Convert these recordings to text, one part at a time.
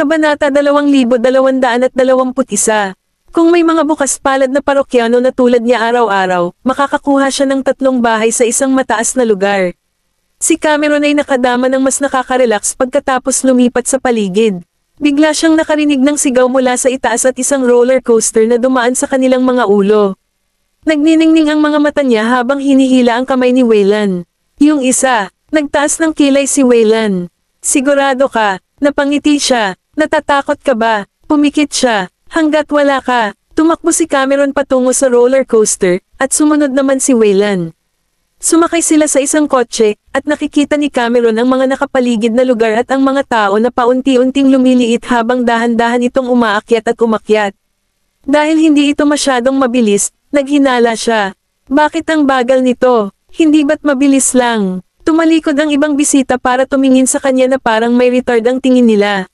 Kabanata 2221. Kung may mga bukas palad na parokyano na tulad niya araw-araw, makakakuha siya ng 3 bahay sa isang mataas na lugar. Si Cameron ay nakadama ng mas nakaka-relax pagkatapos lumipat sa paligid. Bigla siyang nakarinig ng sigaw mula sa itaas at isang roller coaster na dumaan sa kanilang mga ulo. Nagniningning ang mga mata niya habang hinihila ang kamay ni Waylan. Yung isa, nagtaas ng kilay si Waylan. Sigurado ka, napangiti siya, natatakot ka ba? Pumikit siya. Hanggat wala ka, tumakbo si Cameron patungo sa roller coaster, at sumunod naman si Waylan. Sumakay sila sa isang kotse, at nakikita ni Cameron ang mga nakapaligid na lugar at ang mga tao na paunti-unting lumiliit habang dahan-dahan itong umaakyat at umakyat. Dahil hindi ito masyadong mabilis, naghinala siya. Bakit ang bagal nito? Hindi ba't mabilis lang? Tumalikod ang ibang bisita para tumingin sa kanya na parang may retard ang tingin nila.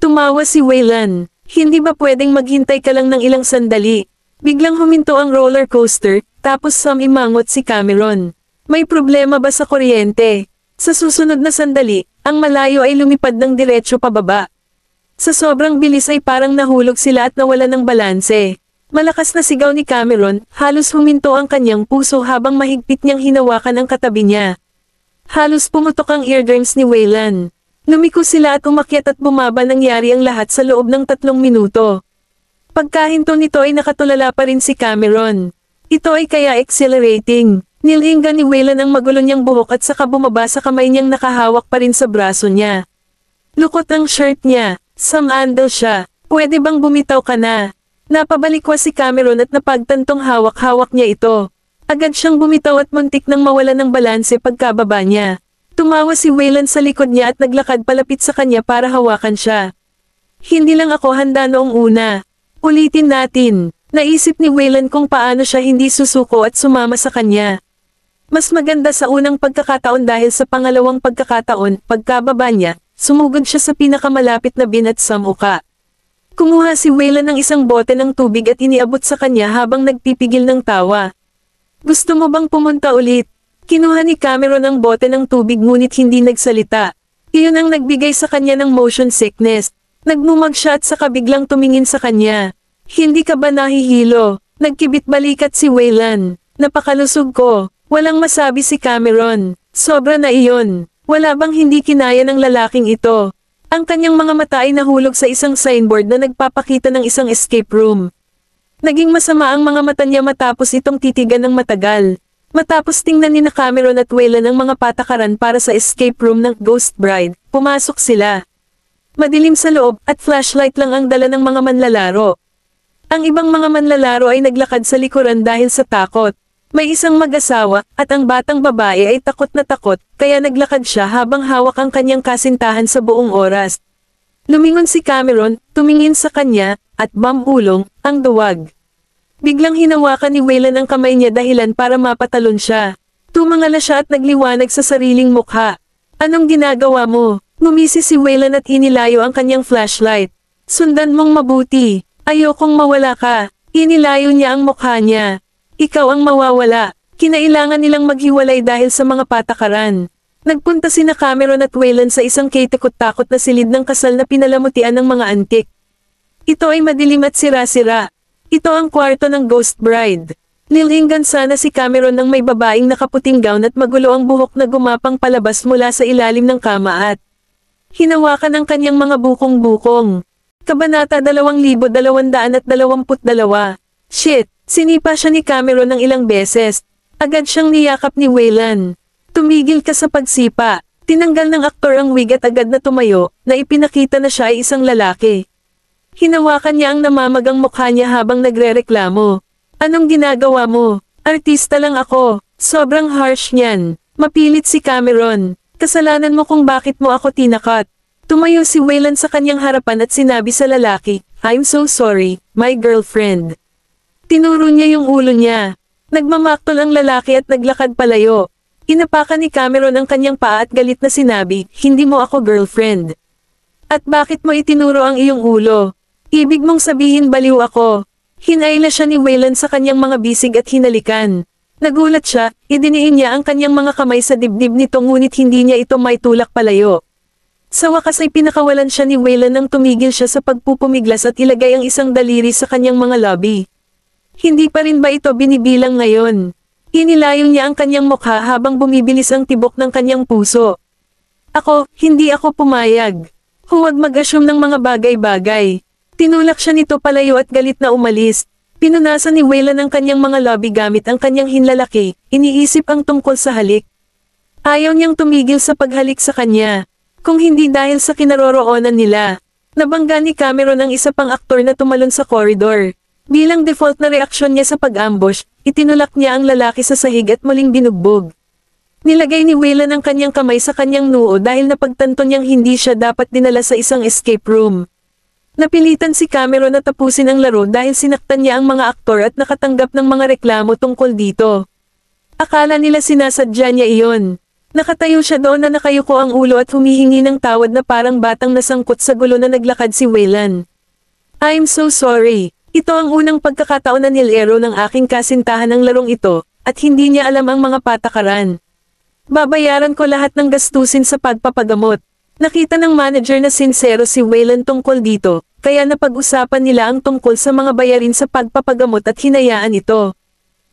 Tumawa si Waylan. Hindi ba pwedeng maghintay ka lang ng ilang sandali? Biglang huminto ang roller coaster, tapos sumimangot si Cameron. May problema ba sa kuryente? Sa susunod na sandali, ang malayo ay lumipad ng diretso pababa. Sa sobrang bilis ay parang nahulog sila at nawala ng balanse. Malakas na sigaw ni Cameron, halos huminto ang kanyang puso habang mahigpit niyang hinawakan ang katabi niya. Halos pumutok ang eardrums ni Waylan. Lumiko sila at umakyat at bumaba, nangyari ang lahat sa loob ng 3 minuto. Pagkahinto nito ay nakatulala pa rin si Cameron. Ito ay kaya exhilarating. Nilinggan ni Waylan ang magulo niyang buhok at saka bumaba sa kamay niyang nakahawak pa rin sa braso niya. Lukot ang shirt niya. Samandal siya. Pwede bang bumitaw ka na? Napabalikwa si Cameron at napagtantong hawak-hawak niya ito. Agad siyang bumitaw at muntik nang mawala ng balanse pagkababa niya. Tumawa si Waylan sa likod niya at naglakad palapit sa kanya para hawakan siya. Hindi lang ako handa noong una. Ulitin natin. Naisip ni Waylan kung paano siya hindi susuko at sumama sa kanya. Mas maganda sa unang pagkakataon dahil sa pangalawang pagkakataon, pagkababa niya, sumugod siya sa pinakamalapit na bin at sa muka. Kumuha si Waylan ng isang bote ng tubig at iniabot sa kanya habang nagpipigil ng tawa. Gusto mo bang pumunta ulit? Kinuha ni Cameron ang bote ng tubig ngunit hindi nagsalita. Iyon ang nagbigay sa kanya ng motion sickness. Nagmumag siya at saka biglang tumingin sa kanya. Hindi ka ba nahihilo? Nagkibit balikat si Waylan. Napakalusog ko. Walang masabi si Cameron. Sobra na iyon. Wala bang hindi kinaya ng lalaking ito? Ang kanyang mga mata ay nahulog sa isang signboard na nagpapakita ng isang escape room. Naging masama ang mga mata niya matapos itong titigan ng matagal. Matapos tingnan ni Cameron at Waylan ang mga patakaran para sa escape room ng Ghost Bride, pumasok sila. Madilim sa loob at flashlight lang ang dala ng mga manlalaro. Ang ibang mga manlalaro ay naglakad sa likuran dahil sa takot. May isang mag-asawa at ang batang babae ay takot na takot, kaya naglakad siya habang hawak ang kanyang kasintahan sa buong oras. Lumingon si Cameron, tumingin sa kanya, at bamulong, ang duwag. Biglang hinawakan ni Waylan ang kamay niya dahilan para mapatalon siya. Tumangala siya at nagliwanag sa sariling mukha. Anong ginagawa mo? Ngumisi si Waylan at inilayo ang kanyang flashlight. Sundan mong mabuti. Ayokong mawala ka. Inilayo niya ang mukha niya. Ikaw ang mawawala. Kinailangan nilang maghiwalay dahil sa mga patakaran. Nagpunta sina Cameron at Waylan sa isang kaitakot-takot na silid ng kasal na pinalamutian ng mga antik. Ito ay madilim at sira-sira. Ito ang kwarto ng Ghost Bride. Nilinggan sana si Cameron ng may babaeng nakaputing gown at magulo ang buhok na gumapang palabas mula sa ilalim ng kama at hinawakan ang kanyang mga bukong-bukong. Kabanata 2222. Shit! Sinipa siya ni Cameron ng ilang beses. Agad siyang niyakap ni Waylan. Tumigil ka sa pagsipa. Tinanggal ng aktor ang wig at agad na tumayo, na ipinakita na siya ay isang lalaki. Hinawakan niya ang namamagang mukha niya habang nagrereklamo. Anong ginagawa mo? Artista lang ako. Sobrang harsh niyan. Mapilit si Cameron. Kasalanan mo kung bakit mo ako tinakat. Tumayo si Waylan sa kanyang harapan at sinabi sa lalaki, I'm so sorry, my girlfriend. Tinuro niya yung ulo niya. Nagmamaktol ang lalaki at naglakad palayo. Inapakan ni Cameron ang kanyang paa at galit na sinabi, hindi mo ako girlfriend. At bakit mo itinuro ang iyong ulo? Ibig mong sabihin baliw ako. Hinayla siya ni Waylan sa kanyang mga bisig at hinalikan. Nagulat siya, idiniin niya ang kanyang mga kamay sa dibdib nito ngunit hindi niya ito may tulak palayo. Sa wakas ay pinakawalan siya ni Wayland nang tumigil siya sa pagpupumiglas at ilagay ang isang daliri sa kanyang mga labi. Hindi pa rin ba ito binibilang ngayon? Inilayo niya ang kanyang mukha habang bumibilis ang tibok ng kanyang puso. Hindi ako pumayag. Huwag mag-assume ng mga bagay-bagay. Tinulak siya nito palayo at galit na umalis. Pinunasan ni Wayland ang kanyang mga labi gamit ang kanyang hinlalaki, iniisip ang tungkol sa halik. Ayaw niyang tumigil sa paghalik sa kanya. Kung hindi dahil sa kinaroroonan nila. Nabangga ni Cameron ang isa pang aktor na tumalon sa koridor. Bilang default na reaksyon niya sa pag-ambush, itinulak niya ang lalaki sa sahig at muling binugbog. Nilagay ni Wayland ang kanyang kamay sa kanyang noo dahil napagtanto niyang hindi siya dapat dinala sa isang escape room. Napilitan si Cameron na tapusin ang laro dahil sinaktan niya ang mga aktor at nakatanggap ng mga reklamo tungkol dito. Akala nila sinasadya niya iyon. Nakatayo siya doon na nakayuko ang ulo at humihingi ng tawad na parang batang nasangkot sa gulo na naglakad si Wayland. I'm so sorry. Ito ang unang pagkakataon na nilero ng aking kasintahan ng larong ito, at hindi niya alam ang mga patakaran. Babayaran ko lahat ng gastusin sa pagpapagamot. Nakita ng manager na sincero si Wayland tungkol dito, kaya napag-usapan nila ang tungkol sa mga bayarin sa pagpapagamot at hinayaan ito.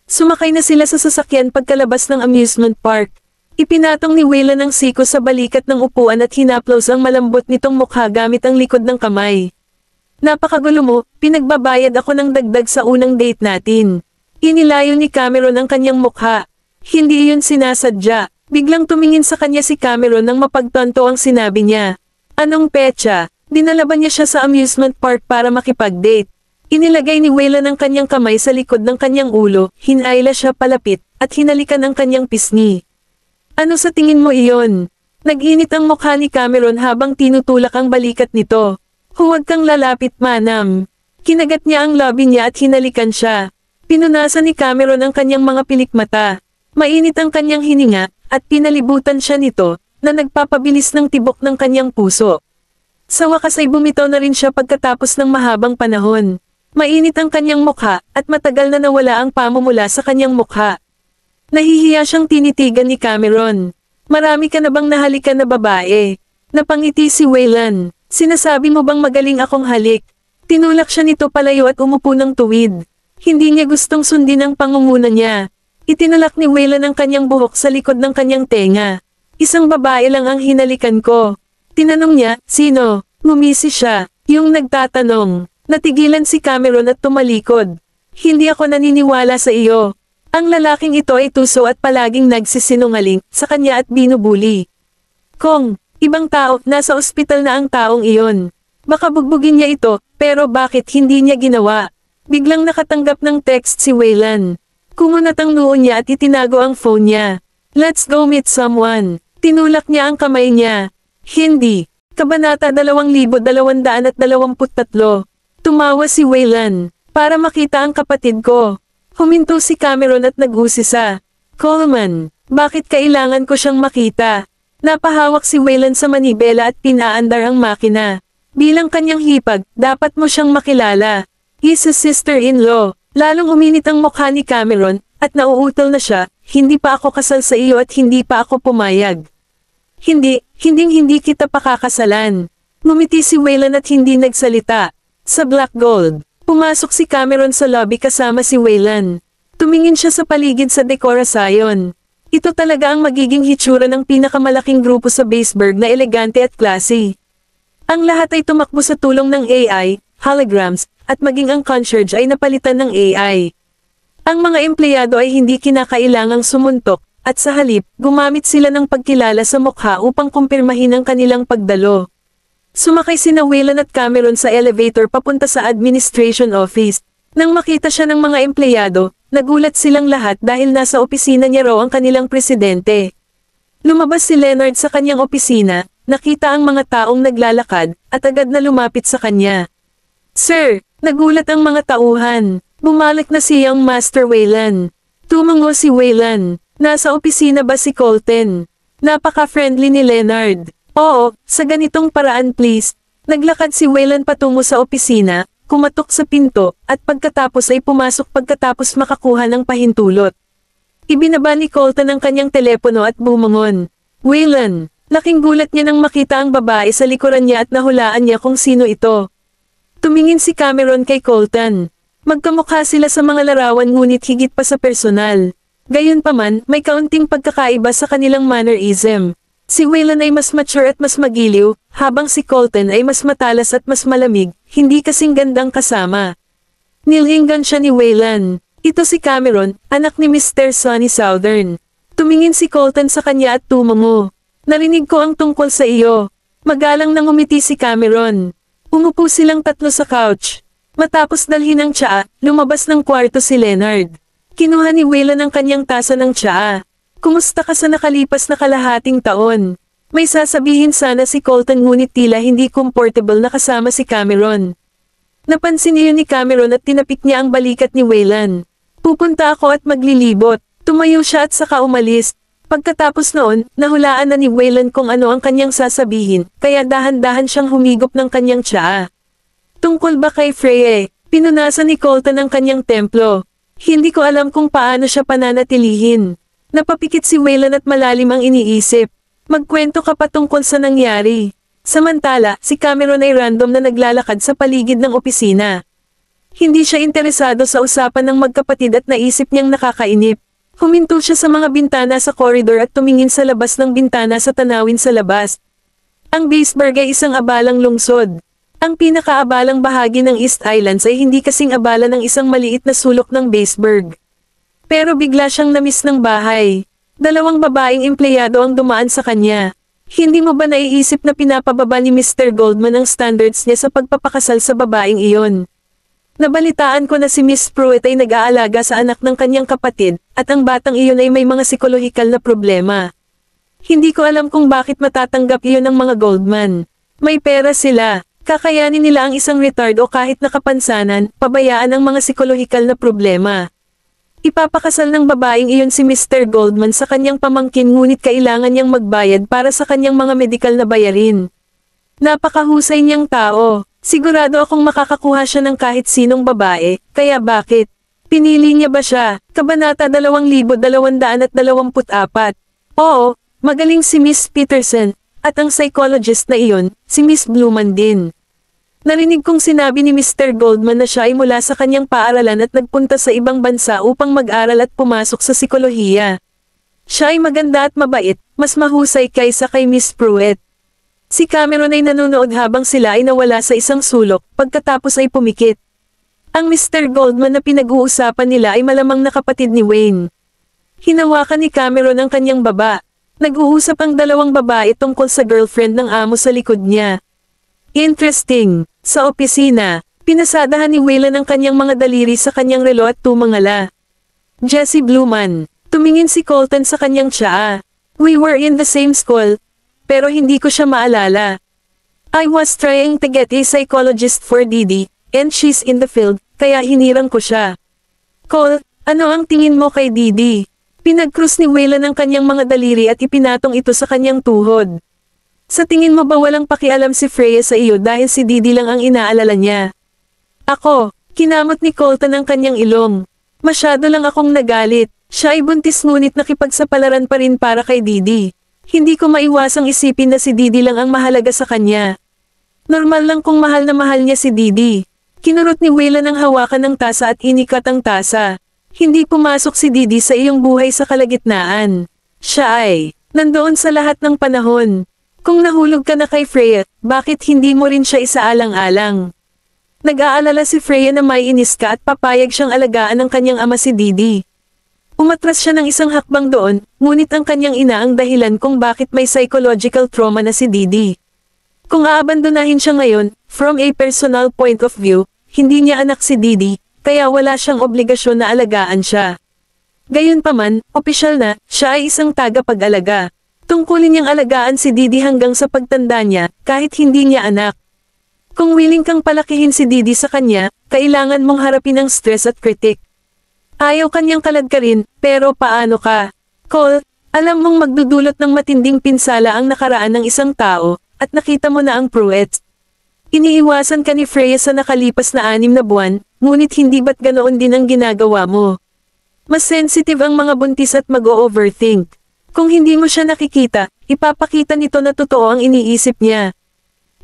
Sumakay na sila sa sasakyan pagkalabas ng amusement park. Ipinatong ni Wayland ang siko sa balikat ng upuan at hinaplos ang malambot nitong mukha gamit ang likod ng kamay. Napakagulo mo, pinagbabayad ako ng dagdag sa unang date natin. Inilayo ni Cameron ang kanyang mukha. Hindi iyon sinasadya. Biglang tumingin sa kanya si Cameron nang mapagtanto ang sinabi niya. Anong petsa? Dinala ba niya siya sa amusement park para makipag-date? Inilagay ni Wayland ang kanyang kamay sa likod ng kanyang ulo, hinayla siya palapit, at hinalikan ang kanyang pisngi. Ano sa tingin mo iyon? Nag-init ang mukha ni Cameron habang tinutulak ang balikat nito. Huwag kang lalapit, manam. Kinagat niya ang labi niya at hinalikan siya. Pinunasan ni Cameron ang kanyang mga pilikmata. Mainit ang kanyang hininga, at pinalibutan siya nito, na nagpapabilis ng tibok ng kanyang puso. Sa wakas ay bumitaw na rin siya pagkatapos ng mahabang panahon. Mainit ang kanyang mukha, at matagal na nawala ang pamumula sa kanyang mukha. Nahihiya siyang tinitigan ni Cameron. Marami ka na bang nahalikan na babae? Napangiti si Wayland. Sinasabi mo bang magaling akong halik? Tinulak siya nito palayo at umupo ng tuwid. Hindi niya gustong sundin ang pangunguna niya. Itinulak ni Wayland ang kanyang buhok sa likod ng kanyang tenga. Isang babae lang ang hinalikan ko. Tinanong niya, sino? Ngumisi siya. Yung nagtatanong. Natigilan si Cameron at tumalikod. Hindi ako naniniwala sa iyo. Ang lalaking ito ay tuso at palaging nagsisinungaling sa kanya at binubuli. Kong, ibang tao, nasa ospital na ang taong iyon. Baka bugbugin niya ito, pero bakit hindi niya ginawa? Biglang nakatanggap ng text si Wayland. Kumunat ang noo niya at itinago ang phone niya. Let's go meet someone. Tinulak niya ang kamay niya. Hindi. Kabanata 2223. Tumawa si Wayland. Para makita ang kapatid ko. Huminto si Cameron at nag-usisa. Coleman, bakit kailangan ko siyang makita? Napahawak si Wayland sa manibela at pinaandar ang makina. Bilang kanyang hipag, dapat mo siyang makilala. He's a sister-in-law. Lalong uminit ang mukha ni Cameron, at nauutal na siya, hindi pa ako kasal sa iyo at hindi pa ako pumayag. Hindi kita pakakasalan. Ngumiti si Wayland at hindi nagsalita. Sa Black Gold. Pumasok si Cameron sa lobby kasama si Wayland. Tumingin siya sa paligid sa dekorasyon. Ito talaga ang magiging hitsura ng pinakamalaking grupo sa Baseburg na elegante at classy. Ang lahat ay tumakbo sa tulong ng AI, holograms, at maging ang concierge ay napalitan ng AI. Ang mga empleyado ay hindi kinakailangang sumuntok, at sa halip, gumamit sila ng pagkilala sa mukha upang kumpirmahin ang kanilang pagdalo. Sumakay sina Wayland at Cameron sa elevator papunta sa administration office. Nang makita siya ng mga empleyado, nagulat silang lahat dahil nasa opisina niya raw ang kanilang presidente. Lumabas si Leonard sa kanyang opisina, nakita ang mga taong naglalakad, at agad na lumapit sa kanya. Sir, nagulat ang mga tauhan. Bumalik na si Young Master Wayland. Tumango si Wayland. Nasa opisina ba si Colton? Napaka-friendly ni Leonard. Oo, sa ganitong paraan please. Naglakad si Wayland patungo sa opisina, kumatok sa pinto, at pagkatapos ay pumasok pagkatapos makakuha ng pahintulot. Ibinaba ni Colton ang kanyang telepono at bumangon. Wayland, Laking gulat niya nang makita ang babae sa likuran niya at nahulaan niya kung sino ito. Tumingin si Cameron kay Colton. Magkamukha sila sa mga larawan ngunit higit pa sa personal. Gayunpaman, may kaunting pagkakaiba sa kanilang mannerism. Si Waylon ay mas mature at mas magiliw, habang si Colton ay mas matalas at mas malamig, hindi kasing gandang kasama. Nilinggan siya ni Waylon. Ito si Cameron, anak ni Mr. Sonny Southern. Tumingin si Colton sa kanya at tumango. Narinig ko ang tungkol sa iyo. Magalang nang umiti si Cameron. Umupo silang tatlo sa couch. Matapos dalhin ang tsaa, lumabas ng kwarto si Leonard. Kinuha ni Waylon ang kanyang tasa ng tsaa. Kumusta ka sa nakalipas na kalahating taon? May sasabihin sana si Colton ngunit tila hindi comfortable na kasama si Cameron. Napansin niyo ni Cameron at tinapik niya ang balikat ni Waylon. Pupunta ako at maglilibot. Tumayo siya at saka umalis. Pagkatapos noon, nahulaan na ni Waylon kung ano ang kanyang sasabihin, kaya dahan-dahan siyang humigop ng kanyang tsaa. Tungkol ba kay Freya? Pinunasan ni Colton ang kanyang templo. Hindi ko alam kung paano siya pananatilihin. Napapikit si Waylon at malalim ang iniisip. Magkwento ka pa tungkol sa nangyari. Samantala, si Cameron ay random na naglalakad sa paligid ng opisina. Hindi siya interesado sa usapan ng magkapatid at naisip niyang nakakainip. Huminto siya sa mga bintana sa koridor at tumingin sa labas ng bintana sa tanawin sa labas. Ang Baseburg ay isang abalang lungsod. Ang pinakaabalang bahagi ng East Islands ay hindi kasing abala ng isang maliit na sulok ng Baseburg. Pero bigla siyang namiss ng bahay. 2 babaeng empleyado ang dumaan sa kanya. Hindi mo ba naiisip na pinapababa ni Mr. Goldman ang standards niya sa pagpapakasal sa babaeng iyon? Nabalitaan ko na si Miss Pruitt ay nag-aalaga sa anak ng kanyang kapatid, at ang batang iyon ay may mga psikolohikal na problema. Hindi ko alam kung bakit matatanggap iyon ng mga Goldman. May pera sila, kakayanin nila ang isang retard o kahit nakapansanan, pabayaan ang mga psikolohikal na problema. Ipapakasal ng babaeng iyon si Mr. Goldman sa kanyang pamangkin ngunit kailangan niyang magbayad para sa kanyang mga medikal na bayarin. Napakahusay niyang tao. Sigurado akong makakakuha siya ng kahit sinong babae, kaya bakit? Pinili niya ba siya? Kabanata 2224. Oo, magaling si Miss Peterson, at ang psychologist na iyon, si Miss Bluman din. Narinig kong sinabi ni Mr. Goldman na siya ay mula sa kanyang paaralan at nagpunta sa ibang bansa upang mag-aral at pumasok sa psikolohiya. Siya ay maganda at mabait, mas mahusay kaysa kay Miss Pruitt. Si Cameron ay nanonood habang sila ay nawala sa isang sulok, pagkatapos ay pumikit. Ang Mr. Goldman na pinag-uusapan nila ay malamang na kapatid ni Wayne. Hinawakan ni Cameron ang kanyang baba. Nag-uusap ang 2 babae tungkol sa girlfriend ng amo sa likod niya. Interesting. Sa opisina, pinasadahan ni Waylon ang kanyang mga daliri sa kanyang relo at tumangala. Jesse Bluman. Tumingin si Colton sa kanyang tsaa. We were in the same school. Pero hindi ko siya maalala. I was trying to get a psychologist for Didi, and she's in the field, kaya hinirang ko siya. Cole, ano ang tingin mo kay Didi? Pinag-cross ni Waylon ang kanyang mga daliri at ipinatong ito sa kanyang tuhod. Sa tingin mo ba walang pakialam si Freya sa iyo dahil si Didi lang ang inaalala niya? Ako, kinamot ni Colton ang kanyang ilong. Masyado lang akong nagalit. Siya ay buntis ngunit nakipagsapalaran pa rin para kay Didi. Hindi ko maiwasang isipin na si Didi lang ang mahalaga sa kanya. Normal lang kung mahal na mahal niya si Didi. Kinurot ni Waylon ang hawakan ng tasa at inikat ang tasa. Hindi pumasok si Didi sa iyong buhay sa kalagitnaan. Siya ay nandoon sa lahat ng panahon. Kung nahulog ka na kay Freya, bakit hindi mo rin siya isaalang-alang? Nag-aalala si Freya na may inis ka at papayag siyang alagaan ng kanyang ama si Didi. Umatras siya ng isang hakbang doon, ngunit ang kanyang ina ang dahilan kung bakit may psychological trauma na si Didi. Kung aabandonahin siya ngayon, from a personal point of view, hindi niya anak si Didi, kaya wala siyang obligasyon na alagaan siya. Gayunpaman, opisyal na, siya ay isang tagapag-alaga. Tungkulin niyang alagaan si Didi hanggang sa pagtanda niya, kahit hindi niya anak. Kung willing kang palakihin si Didi sa kanya, kailangan mong harapin ang stress at kritik. Ayaw kanyang kaladkarin, pero paano ka? Cole, alam mong magdudulot ng matinding pinsala ang nakaraan ng isang tao, at nakita mo na ang Pruitt. Iniiwasan ka ni Freya sa nakalipas na 6 na buwan, ngunit hindi ba't ganoon din ang ginagawa mo? Mas sensitive ang mga buntis at mag-o-overthink. Kung hindi mo siya nakikita, ipapakita nito na totoo ang iniisip niya.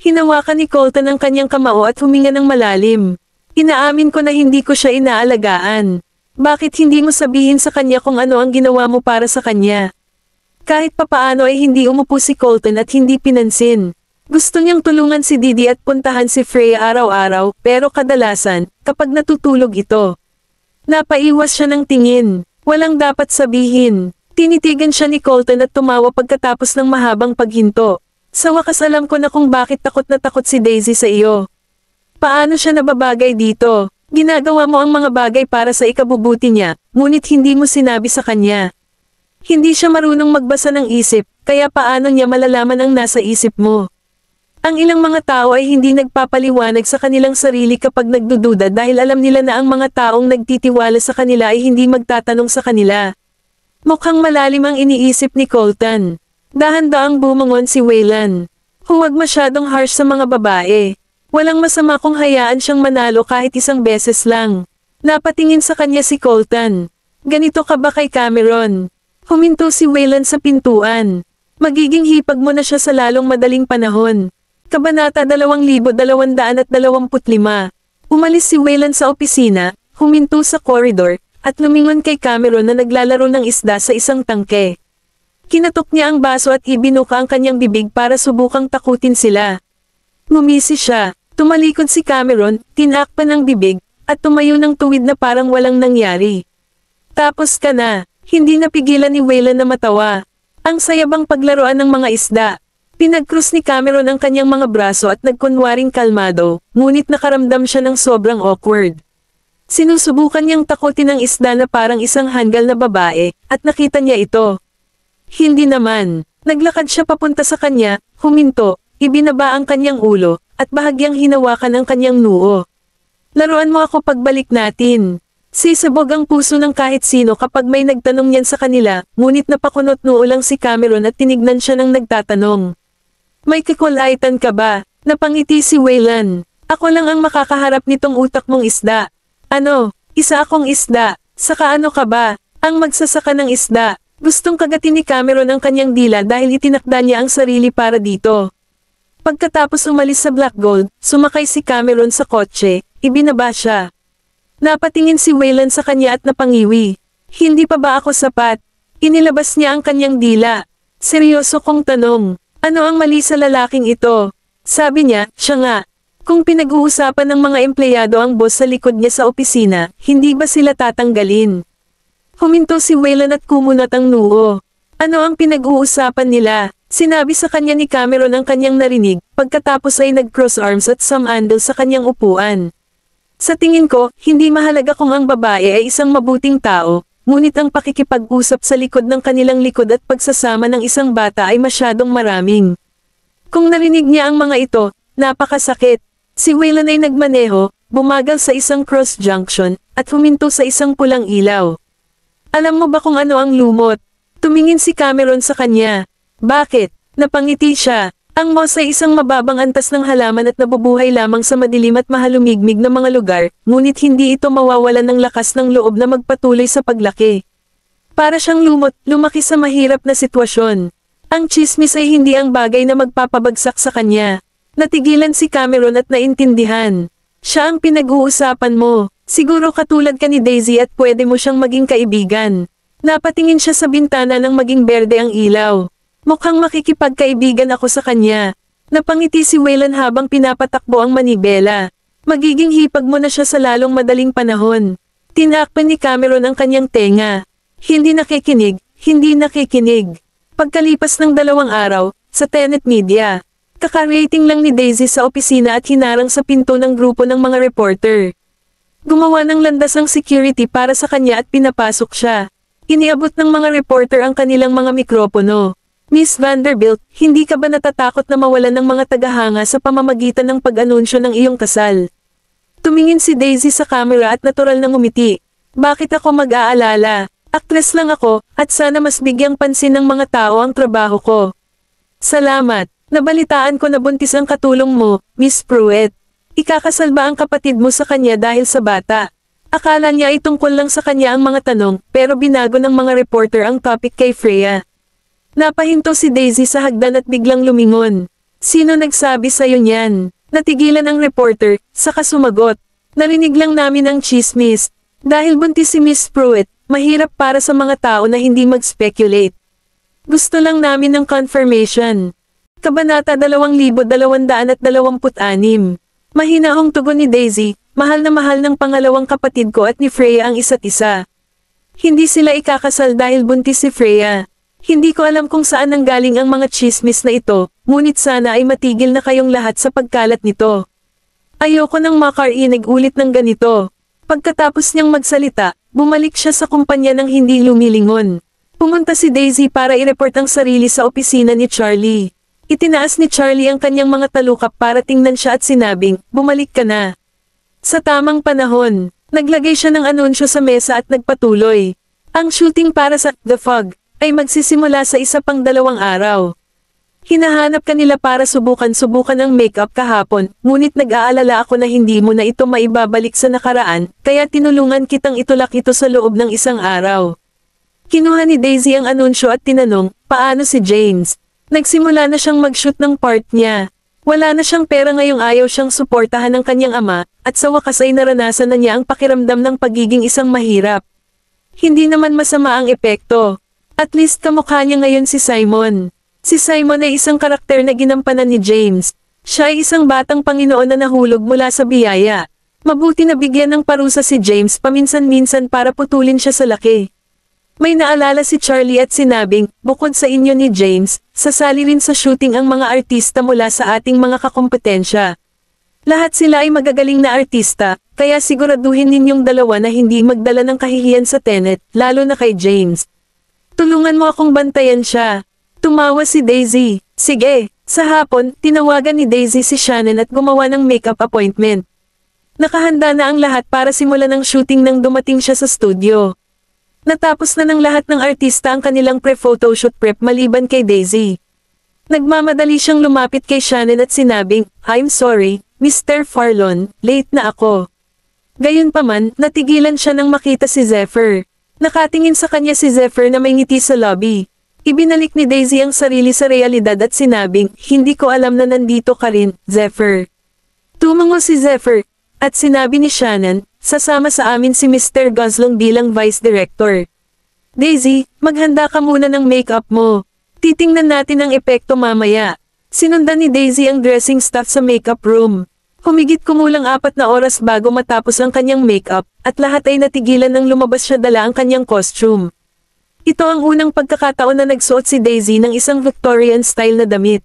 Hinawakan ni Colton ang kanyang kamao at huminga ng malalim. Inaamin ko na hindi ko siya inaalagaan. Bakit hindi mo sabihin sa kanya kung ano ang ginawa mo para sa kanya? Kahit papaano ay hindi umupo si Colton at hindi pinansin. Gusto niyang tulungan si Didi at puntahan si Freya araw-araw, pero kadalasan, kapag natutulog ito, napaiwas siya ng tingin. Walang dapat sabihin. Tinitigan siya ni Colton at tumawa pagkatapos ng mahabang paghinto. Sa wakas alam ko na kung bakit takot na takot si Daisy sa iyo. Paano siya nababagay dito? Ginagawa mo ang mga bagay para sa ikabubuti niya, ngunit hindi mo sinabi sa kanya. Hindi siya marunong magbasa ng isip, kaya paano niya malalaman ang nasa isip mo? Ang ilang mga tao ay hindi nagpapaliwanag sa kanilang sarili kapag nagdududa dahil alam nila na ang mga taong nagtitiwala sa kanila ay hindi magtatanong sa kanila. Mukhang malalim ang iniisip ni Colton. Dahan-daang bumangon si Wayland. Huwag masyadong harsh sa mga babae. Walang masama kung hayaan siyang manalo kahit isang beses lang. Napatingin sa kanya si Colton. Ganito ka ba kay Cameron? Huminto si Wayland sa pintuan. Magiging hipag mo na siya sa lalong madaling panahon. Kabanata 2225. Umalis si Wayland sa opisina, huminto sa koridor, at lumingon kay Cameron na naglalaro ng isda sa isang tangke. Kinatok niya ang baso at ibinuka ang kanyang bibig para subukang takutin sila. Ngumisi siya, tumalikod si Cameron, tinakpan ang bibig, at tumayo ng tuwid na parang walang nangyari. Tapos ka na, hindi napigilan ni Wayland na matawa. Ang sayabang paglaruan ng mga isda. Pinagkrus ni Cameron ang kanyang mga braso at nagkunwaring kalmado, ngunit nakaramdam siya ng sobrang awkward. Sinusubukan niyang takutin ang isda na parang isang hanggal na babae, at nakita niya ito. Hindi naman. Naglakad siya papunta sa kanya, huminto, ibinaba ang kanyang ulo, at bahagyang hinawakan ang kanyang noo. Laruan mo ako pagbalik natin. Sisabog ang puso ng kahit sino kapag may nagtanong niyan sa kanila, ngunit napakunot noo lang si Cameron at tinignan siya ng nagtatanong. May kikulaitan ka ba? Napangiti si Wayland. Ako lang ang makakaharap nitong utak mong isda. Ano? Isa akong isda. Saka ano ka ba? Ang magsasaka ng isda. Gustong kagatin ni Cameron ang kanyang dila dahil itinakda niya ang sarili para dito. Pagkatapos umalis sa Black Gold, sumakay si Cameron sa kotse, ibinaba siya. Napatingin si Wayland sa kanya at napangiwi. Hindi pa ba ako sapat? Inilabas niya ang kanyang dila. Seryoso kong tanong. Ano ang mali sa lalaking ito? Sabi niya, siya nga. Kung pinag-uusapan ng mga empleyado ang boss sa likod niya sa opisina, hindi ba sila tatanggalin? Huminto si Wayland at kumunat ang noo. Ano ang pinag-uusapan nila? Sinabi sa kanya ni Cameron ang kanyang narinig, pagkatapos ay nag-cross arms at sumandal sa kanyang upuan. Sa tingin ko, hindi mahalaga kung ang babae ay isang mabuting tao, ngunit ang pakikipag-usap sa likod ng kanilang likod at pagsasama ng isang bata ay masyadong maraming. Kung narinig niya ang mga ito, napakasakit. Si Wayland ay nagmaneho, bumagal sa isang cross junction, at huminto sa isang pulang ilaw. Alam mo ba kung ano ang lumot? Tumingin si Cameron sa kanya. Bakit? Napangiti siya. Ang moss ay isang mababang antas ng halaman at nabubuhay lamang sa madilim at mahalumigmig na mga lugar, ngunit hindi ito mawawalan ng lakas ng loob na magpatuloy sa paglaki. Para siyang lumaki sa mahirap na sitwasyon. Ang tsismis ay hindi ang bagay na magpapabagsak sa kanya. Natigilan si Cameron at naintindihan. Siya ang pinag-uusapan mo. Siguro katulad ka ni Daisy at pwede mo siyang maging kaibigan. Napatingin siya sa bintana nang maging berde ang ilaw. Mukhang makikipagkaibigan ako sa kanya. Napangiti si Wayland habang pinapatakbo ang manibela. Magiging hipag mo na siya sa lalong madaling panahon. Tinakpan ni Cameron ang kanyang tenga. Hindi nakikinig. Pagkalipas ng 2 araw, sa Tenet Media, kaka-rating lang ni Daisy sa opisina at hinarang sa pinto ng grupo ng mga reporter. Gumawa ng landas ang security para sa kanya at pinapasok siya. Iniabot ng mga reporter ang kanilang mga mikropono. Miss Vanderbilt, hindi ka ba natatakot na mawalan ng mga tagahanga sa pamamagitan ng pag-anunsyo ng iyong kasal? Tumingin si Daisy sa camera at natural na ngumiti. Bakit ako mag-aalala? Aktres lang ako, at sana mas bigyang pansin ng mga tao ang trabaho ko. Salamat. Nabalitaan ko na buntis ang katulong mo, Miss Pruitt. Ikakasal ba ang kapatid mo sa kanya dahil sa bata? Akala niya ay tungkol lang sa kanya ang mga tanong, pero binago ng mga reporter ang topic kay Freya. Napahinto si Daisy sa hagdan at biglang lumingon. Sino nagsabi sa'yo niyan? Natigilan ang reporter, saka sumagot. Narinig lang namin ang chismis. Dahil buntis si Miss Pruitt, mahirap para sa mga tao na hindi mag-speculate. Gusto lang namin ng confirmation. Kabanata 2226. Mahinahong tugon ni Daisy, mahal na mahal ng pangalawang kapatid ko at ni Freya ang isa't isa. Hindi sila ikakasal dahil buntis si Freya. Hindi ko alam kung saan nanggaling ang mga chismis na ito, ngunit sana ay matigil na kayong lahat sa pagkalat nito. Ayoko nang makarinig ulit ng ganito. Pagkatapos niyang magsalita, bumalik siya sa kumpanya ng hindi lumilingon. Pumunta si Daisy para i-report ang sarili sa opisina ni Charlie. Itinaas ni Charlie ang kanyang mga talukap para tingnan siya at sinabing, bumalik ka na. Sa tamang panahon, naglagay siya ng anunsyo sa mesa at nagpatuloy. Ang shooting para sa The Fog ay magsisimula sa 1 pang 2 araw. Hinahanap ka nila para subukan ang makeup kahapon, ngunit nag-aalala ako na hindi mo na ito maibabalik sa nakaraan, kaya tinulungan kitang itulak ito sa loob ng 1 araw. Kinuha ni Daisy ang anunsyo at tinanong, paano si James? Nagsimula na siyang mag-shoot ng part niya. Wala na siyang pera ngayong ayaw siyang suportahan ng kanyang ama, at sa wakas ay naranasan na niya ang pakiramdam ng pagiging isang mahirap. Hindi naman masama ang epekto. At least kamukha niya ngayon si Simon. Si Simon ay isang karakter na ginampanan ni James. Siya ay isang batang Panginoon na nahulog mula sa biyaya. Mabuti na bigyan ng parusa si James paminsan-minsan para putulin siya sa laki. May naalala si Charlie at sinabing, bukod sa inyo ni James, sasali rin sa shooting ang mga artista mula sa ating mga kakompetensya. Lahat sila ay magagaling na artista, kaya siguraduhin ninyong dalawa na hindi magdala ng kahihiyan sa Tenet, lalo na kay James. Tulungan mo akong bantayan siya. Tumawa si Daisy. Sige. Sa hapon, tinawagan ni Daisy si Shannon at gumawa ng makeup appointment. Nakahanda na ang lahat para simulan ang shooting nang dumating siya sa studio. Natapos na ng lahat ng artista ang kanilang pre-photoshoot prep maliban kay Daisy. Nagmamadali siyang lumapit kay Shannon at sinabing, I'm sorry, Mr. Farlon, late na ako. Gayunpaman, natigilan siya nang makita si Zephyr. Nakatingin sa kanya si Zephyr na may ngiti sa lobby. Ibinalik ni Daisy ang sarili sa realidad at sinabing, hindi ko alam na nandito ka rin, Zephyr. Tumango si Zephyr, at sinabi ni Shannon, sasama sa amin si Mr. Gosling bilang Vice Director. Daisy, maghanda ka muna ng makeup mo. Titingnan natin ang epekto mamaya. Sinundan ni Daisy ang dressing staff sa makeup room. Humigit kumulang 4 na oras bago matapos ang kanyang makeup, at lahat ay natigilan nang lumabas siya dala ang kanyang costume. Ito ang unang pagkakataon na nagsuot si Daisy ng isang Victorian style na damit.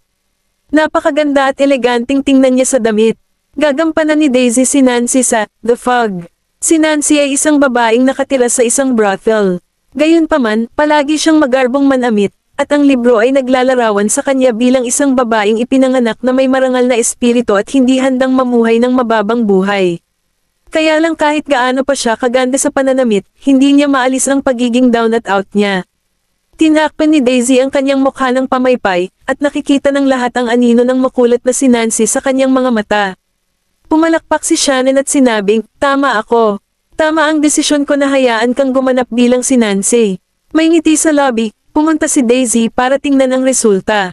Napakaganda at eleganteng tingnan niya sa damit. Gagampanan ni Daisy si Nancy sa The Fog. Si Nancy ay isang babaeng nakatira sa isang brothel. Gayunpaman, palagi siyang magarbong manamit, at ang libro ay naglalarawan sa kanya bilang isang babaeng ipinanganak na may marangal na espiritu at hindi handang mamuhay ng mababang buhay. Kaya lang kahit gaano pa siya kaganda sa pananamit, hindi niya maalis ang pagiging down at out niya. Tinakpan ni Daisy ang kanyang mukha ng pamaypay, at nakikita ng lahat ang anino ng makulat na si Nancy sa kanyang mga mata. Pumalakpak si Shannon at sinabing, tama ako. Tama ang desisyon ko na hayaan kang gumanap bilang si Nancy. May ngiti sa lobby. Pumunta si Daisy para tingnan ang resulta.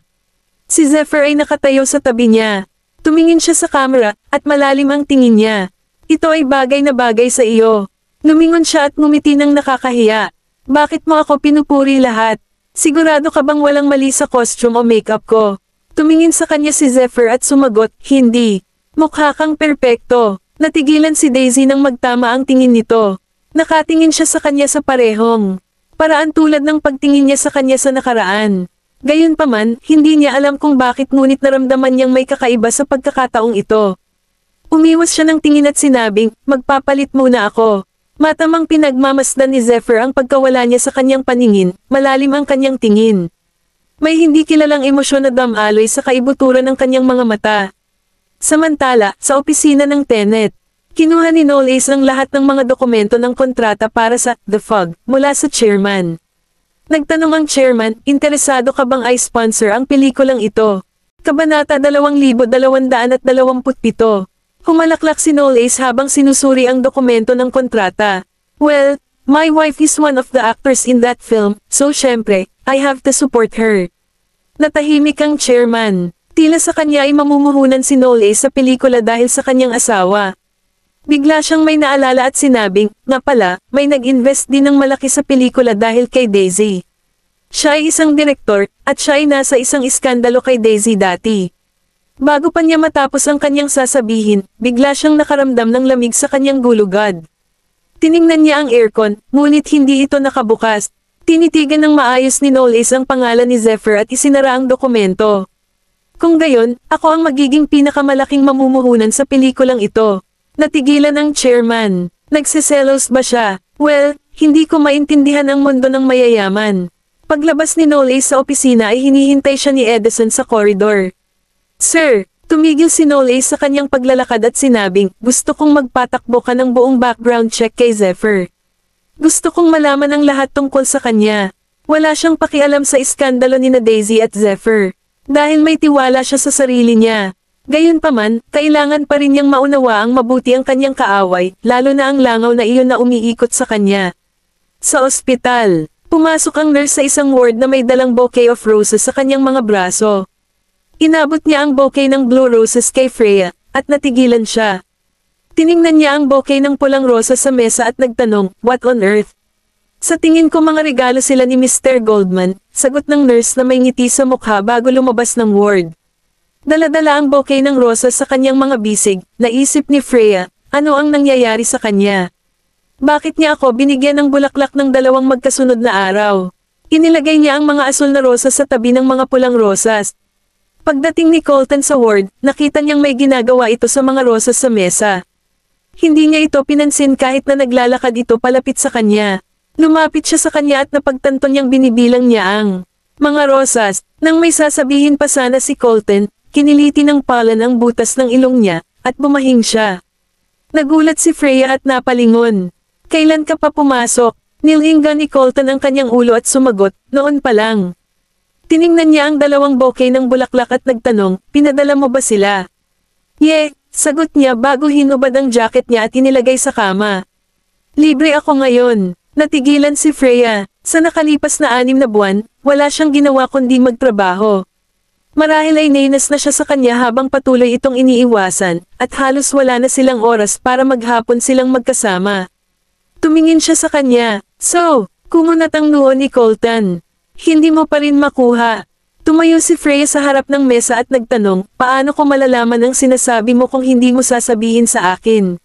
Si Zephyr ay nakatayo sa tabi niya. Tumingin siya sa camera, at malalim ang tingin niya. Ito ay bagay na bagay sa iyo. Lumingon siya at ngumiti ng nakakahiya. Bakit mo ako pinupuri lahat? Sigurado ka bang walang mali sa costume o makeup ko? Tumingin sa kanya si Zephyr at sumagot, hindi. Mukha kang perpekto. Natigilan si Daisy nang magtama ang tingin nito. Nakatingin siya sa kanya sa parehong paraan tulad ng pagtingin niya sa kanya sa nakaraan. Gayunpaman, hindi niya alam kung bakit ngunit naramdaman niyang may kakaiba sa pagkakataong ito. Umiwas siya ng tingin at sinabing, magpapalit muna ako. Matamang pinagmamasdan ni Zephyr ang pagkawala niya sa kanyang paningin, malalim ang kanyang tingin. May hindi kilalang emosyon na damaloy sa kaibuturan ng kanyang mga mata. Samantala, sa opisina ng Tenet, kinuha ni Knowles ang lahat ng mga dokumento ng kontrata para sa The Fog mula sa chairman. Nagtanong ang chairman, interesado ka bang i-sponsor ang pelikulang ito? Kabanata 2227. Humalaklak si Knowles habang sinusuri ang dokumento ng kontrata. Well, my wife is one of the actors in that film, so syempre, I have to support her. Natahimik ang chairman. Tila sa kanya ay mamumuhunan si Noel sa pelikula dahil sa kanyang asawa. Bigla siyang may naalala at sinabing, nga pala, may nag-invest din ng malaki sa pelikula dahil kay Daisy. Siya ay isang direktor, at siya ay nasa isang iskandalo kay Daisy dati. Bago pa niya matapos ang kanyang sasabihin, bigla siyang nakaramdam ng lamig sa kanyang gulugad. Tiningnan niya ang aircon, ngunit hindi ito nakabukas. Tinitigan ng maayos ni Noel ang pangalan ni Zephyr at isinara ang dokumento. Kung gayon, ako ang magiging pinakamalaking mamumuhunan sa pelikulang ito. Natigilan ang chairman. Nagseselos ba siya? Well, hindi ko maintindihan ang mundo ng mayayaman. Paglabas ni Noel sa opisina ay hinihintay siya ni Edison sa koridor. Sir, tumigil si Noel sa kanyang paglalakad at sinabing, gusto kong magpatakbo ka ng buong background check kay Zephyr. Gusto kong malaman ang lahat tungkol sa kanya. Wala siyang pakialam sa iskandalo ni Daisy at Zephyr. Dahil may tiwala siya sa sarili niya. Gayunpaman, kailangan pa rin niyang maunawa ang mabuti ang kanyang kaaway, lalo na ang langaw na iyon na umiikot sa kanya. Sa ospital, pumasok ang nurse sa isang ward na may dalang bouquet of roses sa kanyang mga braso. Inabot niya ang bouquet ng blue roses kay Freya, at natigilan siya. Tiningnan niya ang bouquet ng pulang rosas sa mesa at nagtanong, what on earth? Sa tingin ko mga regalo sila ni Mr. Goldman, sagot ng nurse na may ngiti sa mukha bago lumabas ng ward. Dala-dala ang bouquet ng rosas sa kanyang mga bisig, naisip ni Freya, ano ang nangyayari sa kanya? Bakit niya ako binigyan ng bulaklak ng dalawang magkasunod na araw? Inilagay niya ang mga asul na rosas sa tabi ng mga pulang rosas. Pagdating ni Colton sa ward, nakita niyang may ginagawa ito sa mga rosas sa mesa. Hindi niya ito pinansin kahit na naglalakad ito palapit sa kanya. Lumapit siya sa kanya at napagtanto niyang binibilang niya ang mga rosas. Nang may sasabihin pa sana si Colton, kiniliti ng Palan ang butas ng ilong niya, at bumahing siya. Nagulat si Freya at napalingon. Kailan ka pa pumasok? Nilinggan ni Colton ang kanyang ulo at sumagot, noon pa lang. Tiningnan niya ang dalawang bouquet ng bulaklak at nagtanong, pinadala mo ba sila? Sagot niya bago hinubad ang jacket niya at inilagay sa kama. Libre ako ngayon. Natigilan si Freya. Sa nakalipas na 6 na buwan, wala siyang ginawa kundi magtrabaho. Marahil ay nainas na siya sa kanya habang patuloy itong iniiwasan, at halos wala na silang oras para maghapon silang magkasama. Tumingin siya sa kanya. So, kumunat ang noo ni Colton. Hindi mo pa rin makuha. Tumayo si Freya sa harap ng mesa at nagtanong, paano ko malalaman ang sinasabi mo kung hindi mo sasabihin sa akin?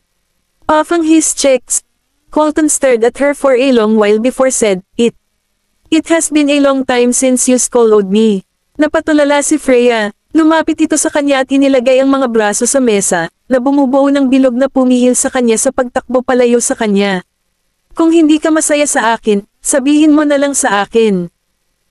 Offang his checks. Colton stared at her for a long while before said, It has been a long time since you scolded me. Napatulala si Freya. Lumapit ito sa kanya at inilagay ang mga braso sa mesa, na bumubuo ng bilog na pumihil sa kanya sa pagtakbo palayo sa kanya. Kung hindi ka masaya sa akin, sabihin mo na lang sa akin.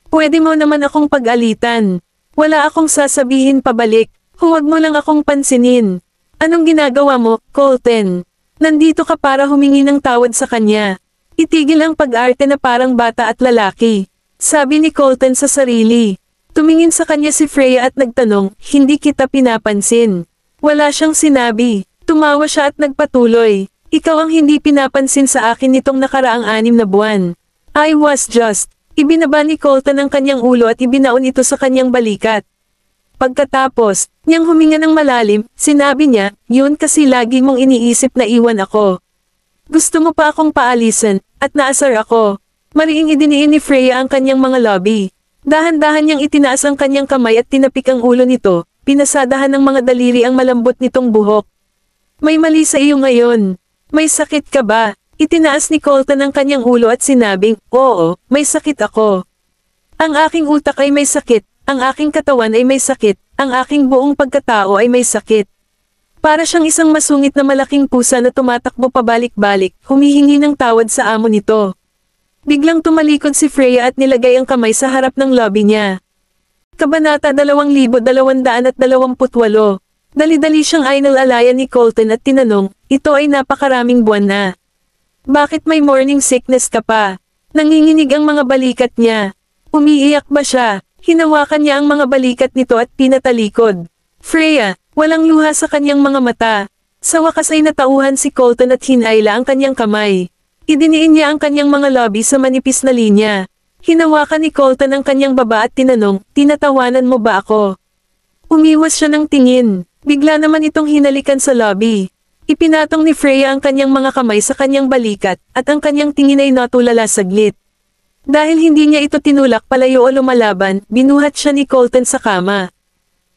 Pwede mo naman akong pag-alitan. Wala akong sasabihin pabalik. Huwag mo lang akong pansinin. Anong ginagawa mo, Colton? Nandito ka para humingi ng tawad sa kanya. Itigil ang pag-arte na parang bata at lalaki. Sabi ni Colton sa sarili. Tumingin sa kanya si Freya at nagtanong, hindi kita pinapansin. Wala siyang sinabi. Tumawa siya at nagpatuloy. Ikaw ang hindi pinapansin sa akin nitong nakaraang 6 na buwan. I was just. Ibinaba ni Colton ang kanyang ulo at ibinaon ito sa kanyang balikat. Pagkatapos, niyang huminga ng malalim, sinabi niya, yun kasi lagi mong iniisip na iwan ako. Gusto mo pa akong paalisan, at naasar ako. Mariing idiniin ni Freya ang kanyang mga lobby. Dahan-dahan niyang itinaas ang kanyang kamay at tinapik ang ulo nito, pinasadahan ng mga daliri ang malambot nitong buhok. May mali sa iyo ngayon. May sakit ka ba? Itinaas ni Colton ang kanyang ulo at sinabing, oo, may sakit ako. Ang aking utak ay may sakit, ang aking katawan ay may sakit, ang aking buong pagkatao ay may sakit. Para siyang isang masungit na malaking pusa na tumatakbo pabalik-balik, humihingi ng tawad sa amo nito. Biglang tumalikod si Freya at nilagay ang kamay sa harap ng lobby niya. Kabanata 2228. Dali-dali siyang inalalayan ni Colton at tinanong, ito ay napakaraming buwan na. Bakit may morning sickness ka pa? Nanginginig ang mga balikat niya. Umiiyak ba siya? Hinawakan niya ang mga balikat nito at pinatalikod. Freya, walang luha sa kanyang mga mata. Sa wakas ay natauhan si Colton at hinayla ang kanyang kamay. Idiniin niya ang kanyang mga labi sa manipis na linya. Hinawakan ni Colton ang kanyang baba at tinanong, tinatawanan mo ba ako? Umiwas siya ng tingin. Bigla naman itong hinalikan sa lobby. Ipinatong ni Freya ang kanyang mga kamay sa kanyang balikat, at ang kanyang tingin ay natulala saglit. Dahil hindi niya ito tinulak palayo o lumalaban, binuhat siya ni Colton sa kama.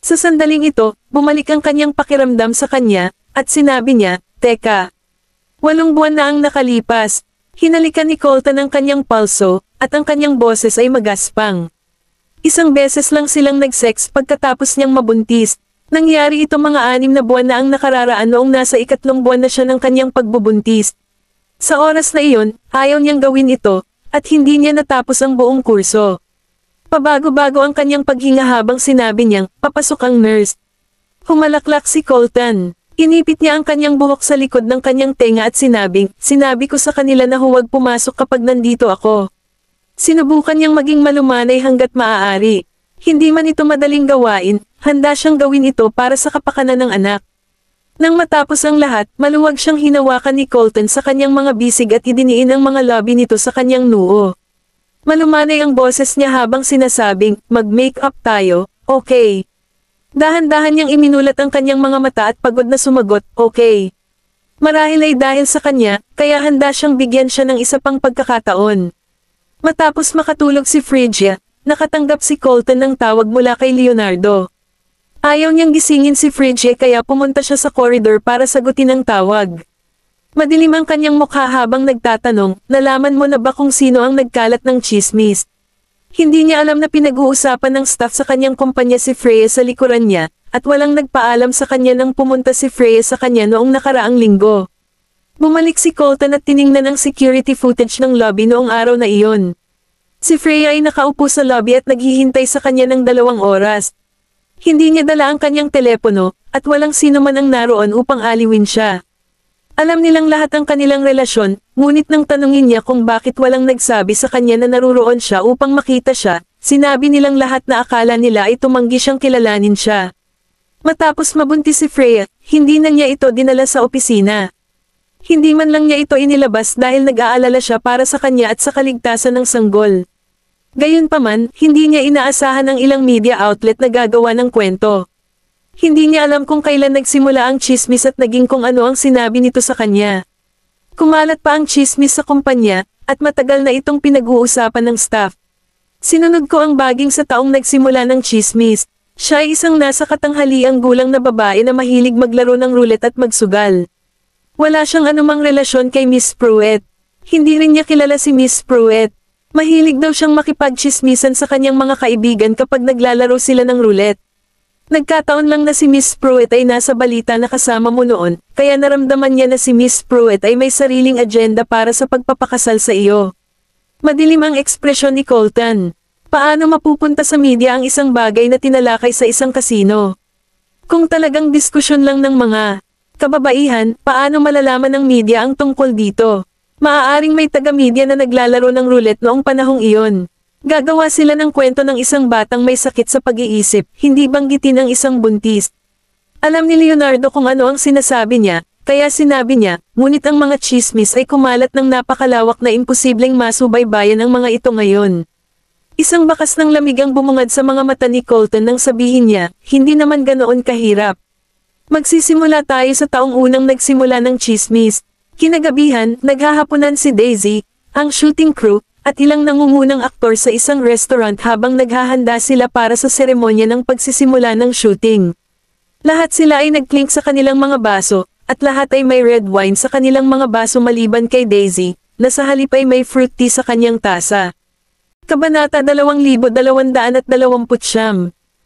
Sa sandaling ito, bumalik ang kanyang pakiramdam sa kanya, at sinabi niya, teka. 8 buwan na ang nakalipas. Hinalikan ni Colton ang kanyang palso, at ang kanyang boses ay magaspang. Isang beses lang silang nag-sex pagkatapos niyang mabuntis. Nangyari ito mga 6 na buwan na ang nakararaan noong nasa 3 buwan na siya ng kanyang pagbubuntis. Sa oras na iyon, ayaw niyang gawin ito, at hindi niya natapos ang buong kurso. Pabago-bago ang kanyang paghinga habang sinabi niyang, papasok ang nurse. Humalaklak si Colton. Inipit niya ang kanyang buhok sa likod ng kanyang tenga at sinabing, sinabi ko sa kanila na huwag pumasok kapag nandito ako. Sinubukan niyang maging malumanay hanggat maaari. Hindi man ito madaling gawain, handa siyang gawin ito para sa kapakanan ng anak. Nang matapos ang lahat, maluwag siyang hinawakan ni Colton sa kanyang mga bisig at idiniin ang mga labi nito sa kanyang noo. Malumanay ang boses niya habang sinasabing, mag-make-up tayo, okay. Dahan-dahan niyang iminulat ang kanyang mga mata at pagod na sumagot, okay. Marahil ay dahil sa kanya, kaya handa siyang bigyan siya ng isa pang pagkakataon. Matapos makatulog si Phrygia, nakatanggap si Colton ng tawag mula kay Leonardo. Ayaw niyang gisingin si Phrygia kaya pumunta siya sa koridor para sagutin ang tawag. Madilim ang kanyang mukha habang nagtatanong, nalaman mo na ba kung sino ang nagkalat ng tsismis? Hindi niya alam na pinag-uusapan ng staff sa kanyang kumpanya si Freya sa likuran niya, at walang nagpaalam sa kanya nang pumunta si Freya sa kanya noong nakaraang linggo. Bumalik si Colton at tiningnan ang security footage ng lobby noong araw na iyon. Si Freya ay nakaupo sa lobby at naghihintay sa kanya ng 2 oras. Hindi niya dala ang kanyang telepono, at walang sino man ang naroon upang aliwin siya. Alam nilang lahat ang kanilang relasyon, ngunit nang tanungin niya kung bakit walang nagsabi sa kanya na naruroon siya upang makita siya, sinabi nilang lahat na akala nila ay tumanggi siyang kilalanin siya. Matapos mabuntis si Freya, hindi na niya ito dinala sa opisina. Hindi man lang niya ito inilabas dahil nag-aalala siya para sa kanya at sa kaligtasan ng sanggol. Gayunpaman, hindi niya inaasahan ang ilang media outlet na gagawa ng kwento. Hindi niya alam kung kailan nagsimula ang tsismis at naging kung ano ang sinabi nito sa kanya. Kumalat pa ang tsismis sa kumpanya, at matagal na itong pinag-uusapan ng staff. Sinunod ko ang baging sa taong nagsimula ng tsismis. Siya ay isang nasa katanghaliang gulang na babae na mahilig maglaro ng roulette at magsugal. Wala siyang anumang relasyon kay Miss Pruitt. Hindi rin niya kilala si Miss Pruitt. Mahilig daw siyang makipagtsismisan sa kanyang mga kaibigan kapag naglalaro sila ng roulette. Nagkataon lang na si Miss Pruitt ay nasa balita na kasama mo noon, kaya naramdaman niya na si Miss Pruitt ay may sariling agenda para sa pagpapakasal sa iyo. Madilim ang ekspresyon ni Colton. Paano mapupunta sa media ang isang bagay na tinalakay sa isang kasino? Kung talagang diskusyon lang ng mga kababaihan, paano malalaman ng media ang tungkol dito? Maaaring may taga-media na naglalaro ng roulette noong panahong iyon. Gagawa sila ng kwento ng isang batang may sakit sa pag-iisip, hindi banggitin ang isang buntis. Alam ni Leonardo kung ano ang sinasabi niya, kaya sinabi niya, ngunit ang mga tsismis ay kumalat ng napakalawak na imposibleng masubaybayan ang mga ito ngayon. Isang bakas ng lamig ang bumungad sa mga mata ni Colton nang sabihin niya, hindi naman ganoon kahirap. Magsisimula tayo sa taong unang nagsimula ng tsismis. Kinagabihan, naghahaponan si Daisy, ang shooting crew, at ilang nangungunang aktor sa isang restaurant habang naghahanda sila para sa seremonya ng pagsisimula ng shooting. Lahat sila ay nagklink sa kanilang mga baso, at lahat ay may red wine sa kanilang mga baso maliban kay Daisy, na sa halip ay may fruit tea sa kanyang tasa. Kabanata 2229.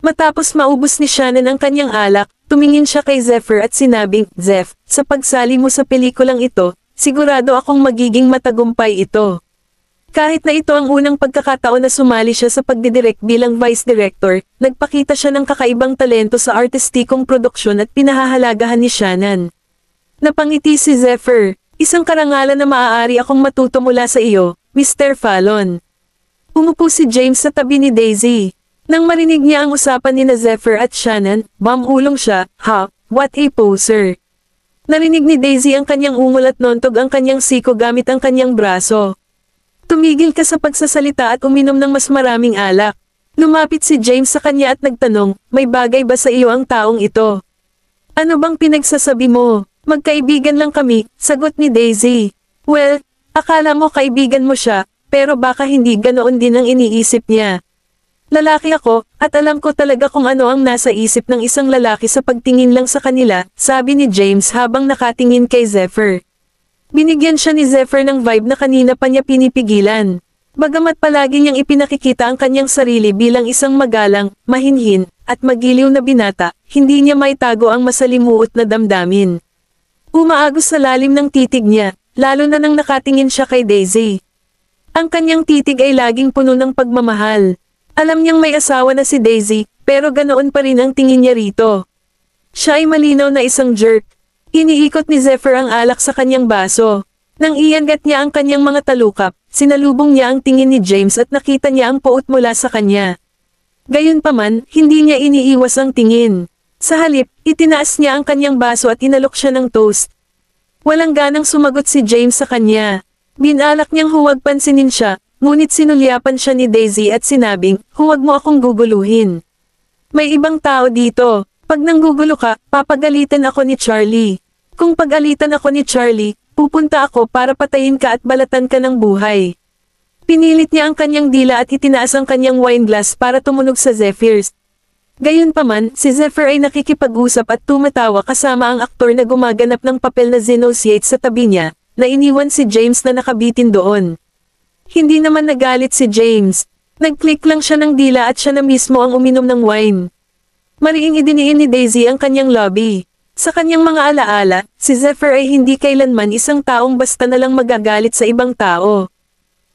Matapos maubos ni Shannon ang kanyang alak, tumingin siya kay Zephyr at sinabing, Zeph, sa pagsali mo sa pelikulang ito, sigurado akong magiging matagumpay ito. Kahit na ito ang unang pagkakataon na sumali siya sa pagdidirect bilang vice director, nagpakita siya ng kakaibang talento sa artistikong produksyon at pinahahalagahan ni Shannon. Napangiti si Zephyr, isang karangalan na maaari akong matuto mula sa iyo, Mr. Fallon. Umupo si James sa tabi ni Daisy. Nang marinig niya ang usapan ni na Zephyr at Shannon, bumulong siya, ha, what a poser. Narinig ni Daisy ang kanyang ungol at nontog ang kanyang siko gamit ang kanyang braso. Tumigil ka sa pagsasalita at uminom ng mas maraming alak. Lumapit si James sa kanya at nagtanong, may bagay ba sa iyo ang taong ito? Ano bang pinagsasabi mo? Magkaibigan lang kami, sagot ni Daisy. Well, akala mo kaibigan mo siya, pero baka hindi ganoon din ang iniisip niya. Lalaki ako, at alam ko talaga kung ano ang nasa isip ng isang lalaki sa pagtingin lang sa kanila, sabi ni James habang nakatingin kay Zephyr. Binigyan siya ni Zephyr ng vibe na kanina pa niya pinipigilan. Bagamat palagi niyang ipinakikita ang kanyang sarili bilang isang magalang, mahinhin, at magiliw na binata, hindi niya maitago ang masalimuot na damdamin. Umaagos sa lalim ng titig niya, lalo na nang nakatingin siya kay Daisy. Ang kanyang titig ay laging puno ng pagmamahal. Alam niyang may asawa na si Daisy, pero ganoon pa rin ang tingin niya rito. Siya ay malinaw na isang jerk. Iniikot ni Zephyr ang alak sa kanyang baso. Nang iangat niya ang kanyang mga talukap, sinalubong niya ang tingin ni James at nakita niya ang puot mula sa kanya. Gayunpaman, hindi niya iniiwas ang tingin. Sa halip, itinaas niya ang kanyang baso at inalok siya ng toast. Walang ganang sumagot si James sa kanya. Binalak niyang huwag pansinin siya, ngunit sinulyapan siya ni Daisy at sinabing, huwag mo akong guguluhin. May ibang tao dito. Pag nanggugulo ka, papagalitan ako ni Charlie. Kung pagalitan ako ni Charlie, pupunta ako para patayin ka at balatan ka ng buhay. Pinilit niya ang kanyang dila at itinaas ang kanyang wine glass para tumunog sa Zephyr's. Gayunpaman, si Zephyr ay nakikipag-usap at tumatawa kasama ang aktor na gumaganap ng papel na Xenociate sa tabi niya, na iniwan si James na nakabitin doon. Hindi naman nagalit si James. Nag-click lang siya ng dila at siya na mismo ang uminom ng wine. Mariing idiniin ni Daisy ang kanyang lobby. Sa kanyang mga alaala, si Zephyr ay hindi kailanman isang taong basta na lang magagalit sa ibang tao.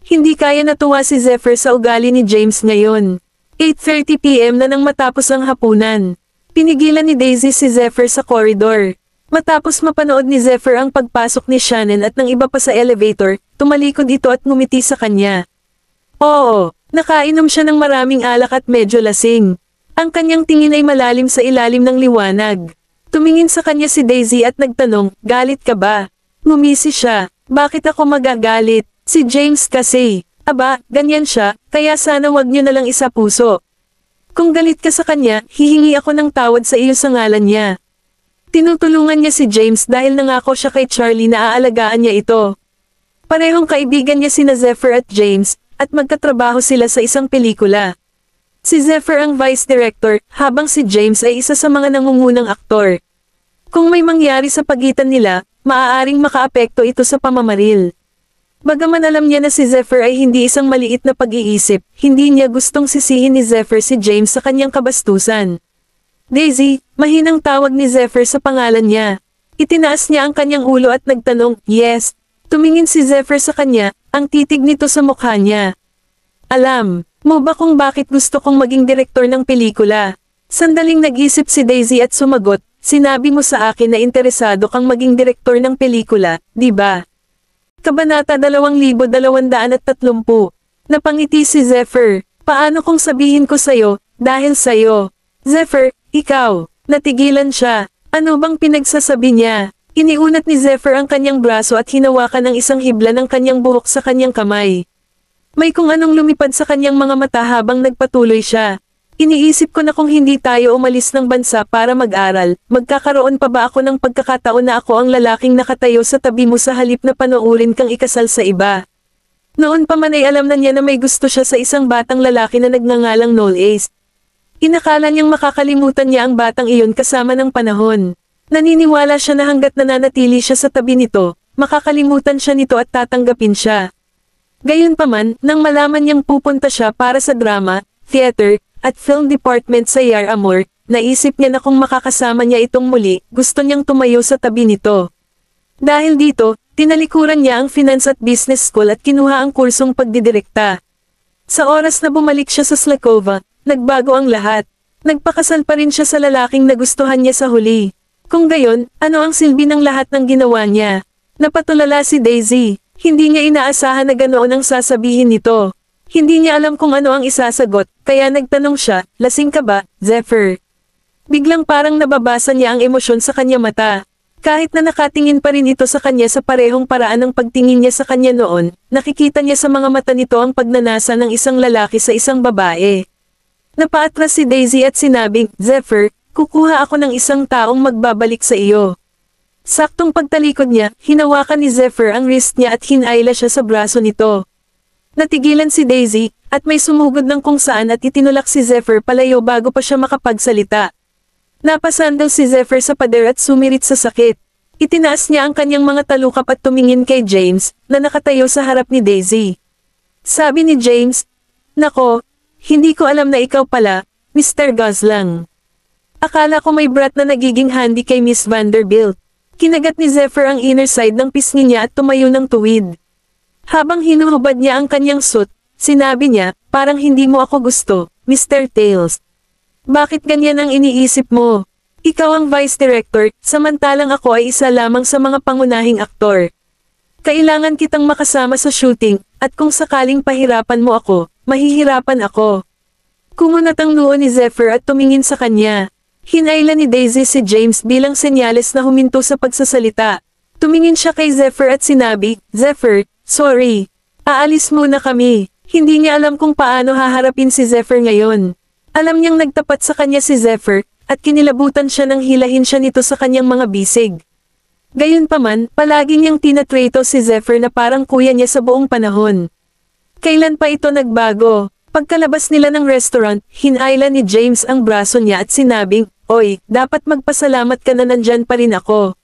Hindi kaya natuwa si Zephyr sa ugali ni James ngayon. 8:30 PM na nang matapos ang hapunan. Pinigilan ni Daisy si Zephyr sa koridor. Matapos mapanood ni Zephyr ang pagpasok ni Shannon at ng iba pa sa elevator, tumalikod ito at ngumiti sa kanya. Oo, nakainom siya ng maraming alak at medyo lasing. Ang kanyang tingin ay malalim sa ilalim ng liwanag. Tumingin sa kanya si Daisy at nagtanong, galit ka ba? Ngumisi siya, bakit ako magagalit? Si James kasi. Aba, ganyan siya, kaya sana wag niyo na lang isa puso. Kung galit ka sa kanya, hihingi ako ng tawad sa iyo sa ngalan niya. Tinutulungan niya si James dahil nangako siya kay Charlie na aalagaan niya ito. Parehong kaibigan niya sina Zephyr at James, at magkatrabaho sila sa isang pelikula. Si Zephyr ang vice director, habang si James ay isa sa mga nangungunang aktor. Kung may mangyari sa pagitan nila, maaaring makaapekto ito sa pamamaril. Bagaman alam niya na si Zephyr ay hindi isang maliit na pag-iisip, hindi niya gustong sisihin ni Zephyr si James sa kanyang kabastusan. Daisy, mahinang tawag ni Zephyr sa pangalan niya. Itinaas niya ang kanyang ulo at nagtanong, yes. Tumingin si Zephyr sa kanya, ang titig nito sa mukha niya. Alam mo ba kung bakit gusto kong maging direktor ng pelikula? Sandaling nag-isip si Daisy at sumagot, sinabi mo sa akin na interesado kang maging direktor ng pelikula, di ba? Kabanata 2230. Napangiti si Zephyr. Paano kung sabihin ko sa'yo, dahil sa'yo? Zephyr, ikaw. Natigilan siya. Ano bang pinagsasabi niya? Iniunat ni Zephyr ang kanyang braso at hinawakan ang isang hibla ng kanyang buhok sa kanyang kamay. May kung anong lumipad sa kanyang mga mata habang nagpatuloy siya. Iniisip ko na kung hindi tayo umalis ng bansa para mag-aral, magkakaroon pa ba ako ng pagkakataon na ako ang lalaking nakatayo sa tabi mo sa halip na panoorin kang ikasal sa iba. Noon pa man ay alam na niya na may gusto siya sa isang batang lalaki na nagngangalang Noel Ace. Inakala niyang makakalimutan niya ang batang iyon kasama ng panahon. Naniniwala siya na hanggat nananatili siya sa tabi nito, makakalimutan siya nito at tatanggapin siya. Gayunpaman, nang malaman niyang pupunta siya para sa drama, theater, at film department sa Yar Amor, naisip niya na kung makakasama niya itong muli, gusto niyang tumayo sa tabi nito. Dahil dito, tinalikuran niya ang Finance at Business School at kinuha ang kursong pagdidirekta. Sa oras na bumalik siya sa Slakova, nagbago ang lahat. Nagpakasal pa rin siya sa lalaking nagustuhan niya sa huli. Kung gayon, ano ang silbi ng lahat ng ginawa niya? Napatulala si Daisy. Hindi niya inaasahan na ganoon ang sasabihin nito. Hindi niya alam kung ano ang isasagot, kaya nagtanong siya, lasing ka ba, Zephyr? Biglang parang nababasa niya ang emosyon sa kanya mata. Kahit na nakatingin pa rin ito sa kanya sa parehong paraan ng pagtingin niya sa kanya noon, nakikita niya sa mga mata nito ang pagnanasa ng isang lalaki sa isang babae. Napaatras si Daisy at sinabing, Zephyr, kukuha ako ng isang taong magbabalik sa iyo. Saktong pagtalikod niya, hinawakan ni Zephyr ang wrist niya at hinayla siya sa braso nito. Natigilan si Daisy, at may sumugod ng kung saan at itinulak si Zephyr palayo bago pa siya makapagsalita. Napasandal si Zephyr sa pader at sumirit sa sakit. Itinaas niya ang kanyang mga talukap at tumingin kay James, na nakatayo sa harap ni Daisy. Sabi ni James, Nako, hindi ko alam na ikaw pala, Mr. Goslang. Akala ko may brat na nagiging handy kay Miss Vanderbilt. Kinagat ni Zephyr ang inner side ng pisngi niya at tumayo ng tuwid. Habang hinuhubad niya ang kanyang suit, sinabi niya, parang hindi mo ako gusto, Mr. Tails. Bakit ganyan ang iniisip mo? Ikaw ang vice director, samantalang ako ay isa lamang sa mga pangunahing aktor. Kailangan kitang makasama sa shooting, at kung sakaling pahirapan mo ako, mahihirapan ako. Kumunat ang noo ni Zephyr at tumingin sa kanya. Hinayla ni Daisy si James bilang senyales na huminto sa pagsasalita. Tumingin siya kay Zephyr at sinabi, Zephyr, sorry. Aalis muna kami. Hindi niya alam kung paano haharapin si Zephyr ngayon. Alam niyang nagtapat sa kanya si Zephyr, at kinilabutan siya nang hilahin siya nito sa kanyang mga bisig. Gayunpaman, palagi niyang tinatrato si Zephyr na parang kuya niya sa buong panahon. Kailan pa ito nagbago? Pagkalabas nila ng restaurant, hinayla ni James ang braso niya at sinabing, Oy, dapat magpasalamat ka na nandyan pa rin ako.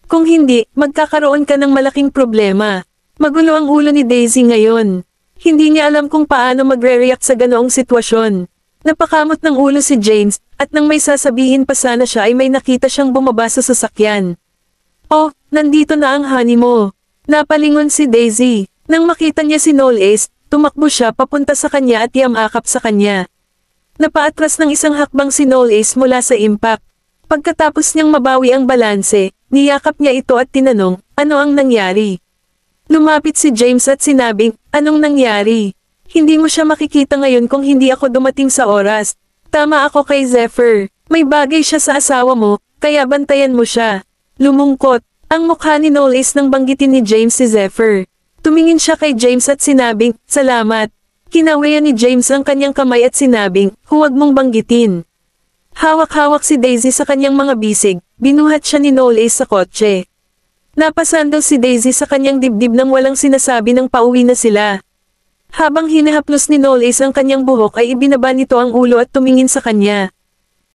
Kung hindi, magkakaroon ka ng malaking problema. Magulo ang ulo ni Daisy ngayon. Hindi niya alam kung paano magre-react sa ganoong sitwasyon. Napakamot ng ulo si James, at nang may sasabihin pa sana siya ay may nakita siyang bumaba sa sasakyan. Oh, nandito na ang honey mo. Napalingon si Daisy. Nang makita niya si Knowles, tumakbo siya papunta sa kanya at yamakap sa kanya. Napaatras ng isang hakbang si Knowles mula sa impact. Pagkatapos niyang mabawi ang balanse, niyakap niya ito at tinanong, ano ang nangyari? Lumapit si James at sinabing, anong nangyari? Hindi mo siya makikita ngayon kung hindi ako dumating sa oras. Tama ako kay Zephyr. May bagay siya sa asawa mo, kaya bantayan mo siya. Lumungkot. Ang mukha ni Knowles nang banggitin ni James si Zephyr. Tumingin siya kay James at sinabing, salamat. Kinawayan ni James ang kanyang kamay at sinabing, huwag mong banggitin. Hawak-hawak si Daisy sa kanyang mga bisig, binuhat siya ni Knowles sa kotse. Napasandal si Daisy sa kanyang dibdib nang walang sinasabi ng pauwi na sila. Habang hinahaplos ni Knowles ang kanyang buhok ay ibinaba nito ang ulo at tumingin sa kanya.